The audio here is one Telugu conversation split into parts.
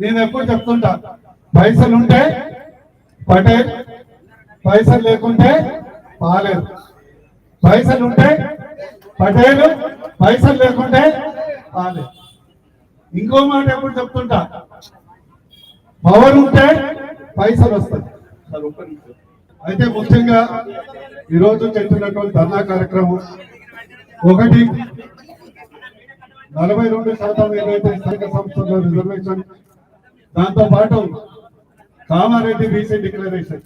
నేను ఎప్పుడు చెప్తుంటా, పైసలుంటే పటేల్, పైసలు లేకుంటే పాలేరు. పైసలుంటే పటేలు, పైసలు లేకుంటే పాలేరు. ఇంకో మాట ఎప్పుడు చెప్తుంటా, పవర్ ఉంటే పైసలు వస్తాయి. అయితే ముఖ్యంగా ఈరోజు చేస్తున్నటువంటి ధర్నా కార్యక్రమం ఒకటి, 42% ఏదైతే స్థానిక సంస్థల్లో రిజర్వేషన్, దాంతో పాటు కామారెడ్డి బీసీ డిక్లరేషన్,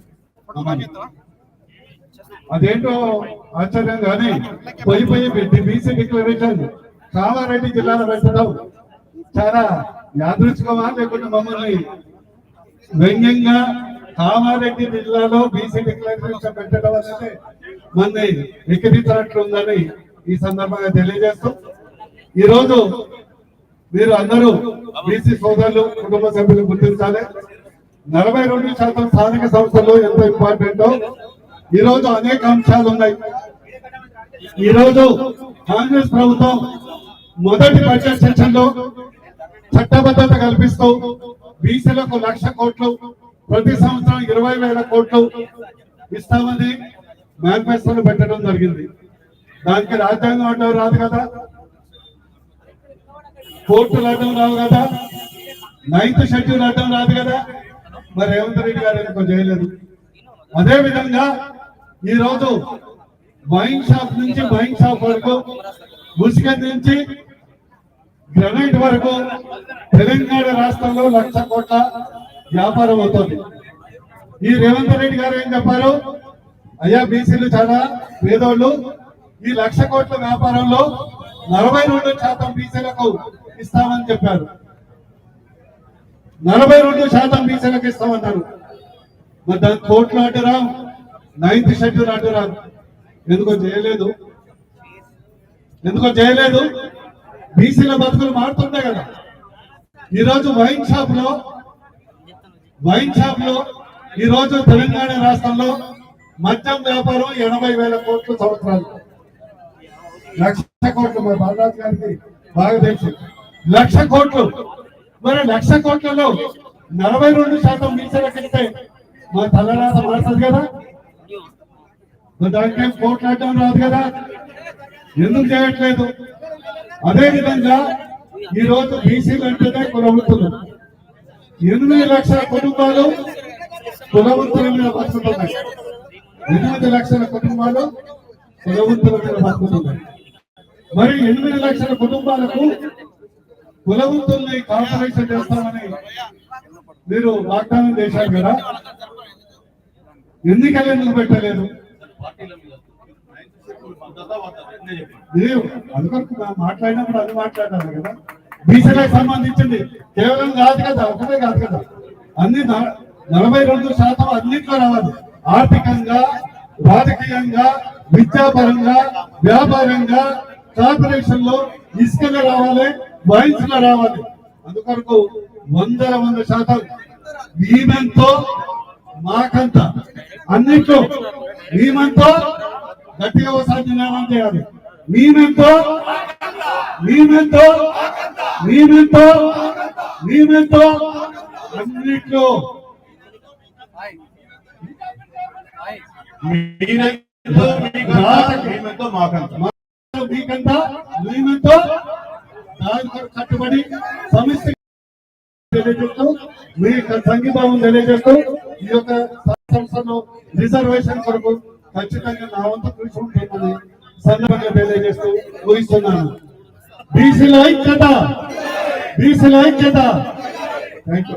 అదేంటో ఆశ్చర్యం కానీ పోయి బీసీ డిక్లరేషన్ కామారెడ్డి జిల్లాలో పెట్టడం చాలా యాదృచ్ఛికమా, లేకుంటే మమ్మల్ని వ్యంగ్యంగా కామారెడ్డి జిల్లాలో బీసీ డిక్లరేషన్ పెట్టడం అనేది మనని వికరించినట్లుందని ఈ సందర్భంగా తెలియజేస్తూ, ఈరోజు మీరు అందరూ బీసీ సోదరులు, కుటుంబ సభ్యులు గుర్తించాలి. 42% స్థానిక సంస్థలు ఎంత ఇంపార్టెంటో ఈరోజు అనేక అంశాలు ఉన్నాయి. ఈరోజు కాంగ్రెస్ ప్రభుత్వం మొదటి బడ్జెట్ సెషన్ లో చట్టబద్ధత కల్పిస్తూ బీసీలకు 1,00,000 కోట్లు, ప్రతి సంవత్సరం 20,000 కోట్లు ఇస్తామని మేనిఫెస్టోలో పెట్టడం జరిగింది. దానికి రాజ్యాంగం అడ్డం రాదు కదా, కోర్టులు అడ్డం రావు కదా, 9th షెడ్యూల్ అడ్డం రాదు కదా, మరి రేవంత్ రెడ్డి గారు ఎందుకు చేయలేదు? అదే విధంగా ఈరోజు వైన్ షాప్ నుంచి వైన్ షాప్ వరకు, ముసుక నుంచి గ్రనైట్ వరకు తెలంగాణ రాష్ట్రంలో 1,00,000 కోట్ల వ్యాపారం అవుతుంది. ఈ రేవంత్ రెడ్డి గారు ఏం చెప్పారు, అయ్యా బీసీలు చాలా పేదోళ్ళు, ఈ 1,00,000 కోట్ల వ్యాపారంలో 42% బీసీలకు ఇస్తామని చెప్పారు. 42% బీసీలకు ఇస్తామన్నారు. మరి దాని కోర్టులు అడ్డురా, 9th షెడ్యూల్ అడ్డురా, ఎందుకో చేయలేదు. బీసీల బతుకులు మారుతుంటాయి కదా. ఈరోజు వైన్ షాప్ లో ఈరోజు తెలంగాణ రాష్ట్రంలో మద్యం వ్యాపారం 80,000 కోట్లు సంవత్సరాలు, 1,00,000 కోట్లు. మరి బాలరాజు గారికి బాగా తెలుసు, 1,00,000 కోట్లు. మరి 1,00,000 కోట్లలో 42% బీసీలకు ఇస్తే మా తలరాత మారుతుంది కదా, దానికేం కోట్లు అడ్డం రాదు కదా, ఎందుకు చేయట్లేదు? అదే విధంగా ఈరోజు బీసీలు అంటేనే కులవృత్తులు, 8 లక్షల కుటుంబాలు కులవృత్తుల మీద బతుకుతున్నాయి. 8 లక్షల కుటుంబాలు కులవృత్తుల మీద బతుకుతున్నాయి. మరి 8 లక్షల కుటుంబాలకు కులవృత్తుల్ని కార్పొరేషన్ చేస్తామని మీరు వాగ్దానం చేశారు కదా, ఎన్నికలు ఎందుకు పెట్టలేదు? అందుకొరకు మాట్లాడినప్పుడు అది మాట్లాడాలి కదా. బీసీలకు సంబంధించింది కేవలం కాదు కదా, ఒకటే కాదు కదా, అన్ని 42% అన్నింటిలో రావాలి. ఆర్థికంగా, రాజకీయంగా, విద్యాపరంగా, వ్యాపారంగా, కార్పొరేషన్ లో ఇసుకగా రావాలి, వైన్స్ లో రావాలి. అందుకొరకు 100% మేమెంతో మాకంత అన్నింటిలో మేమంతో గట్టిగా ఒకసారి నినాదం చేయాలి. మేమెంతో అన్నింటిలో మీకంతా మేమెంతో దాని కట్టుబడి సమస్య తెలియజేస్తూ, మీ సంఘీభావం తెలియజేస్తూ, ఈ యొక్క సంస్థను రిజర్వేషన్ కొరకు ఖచ్చితంగా నా వంతు కృషి ఉంటుందని సందర్భంగా తెలియజేస్తూ ఊహిస్తున్నాను. బీసీల ఐక్యత. Thank you.